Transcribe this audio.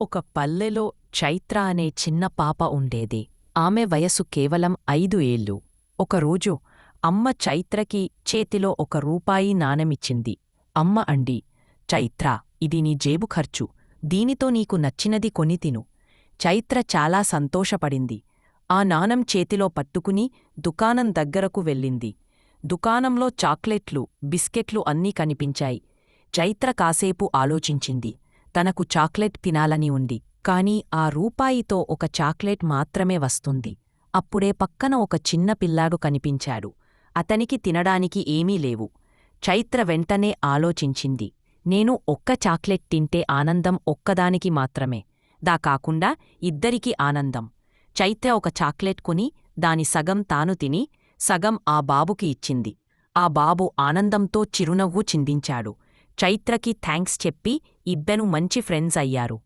ఒక పల్లెలో చైత్ర అనే చిన్న పాప ఉండేది. ఆమె వయసు కేవలం 5 ఏళ్ళు. ఒకరోజు అమ్మ చైత్రకి చేతిలో ₹1 నాణెమిచ్చింది. అమ్మ అంది, చైత్రా, ఇది నీ జేబు ఖర్చు. దీనితో నీకు నచ్చినది కొని తిను. చైత్ర చాలా సంతోషపడింది. ఆ నాణం చేతిలో పట్టుకుని దుకాణం దగ్గరకు వెళ్ళింది. దుకాణంలో చాక్లెట్లు, బిస్కెట్లు అన్నీ కనిపించాయి. చైత్ర కాసేపు ఆలోచించింది. తనకు చాక్లెట్ తినాలని ఉంది. కాని ఆ రూపాయితో ఒక చాక్లెట్ మాత్రమే వస్తుంది. అప్పుడే పక్కన ఒక చిన్న పిల్లాడు కనిపించాడు. అతనికి తినడానికి ఏమీ లేవు. చైత్ర వెంటనే ఆలోచించింది. నేను ఒక్క చాక్లెట్ తింటే ఆనందం ఒక్కదానికి మాత్రమే. దా కాకుండా ఇద్దరికీ ఆనందం. చైత్ర ఒక చాక్లెట్ కొని దాని సగం తాను తిని, సగం ఆ బాబుకి ఇచ్చింది. ఆ బాబు ఆనందంతో చిరునవ్వు చిందించాడు. చైత్రకి థాంక్స్ చెప్పి ఇద్దరూ మంచి ఫ్రెండ్స్ అయ్యారు.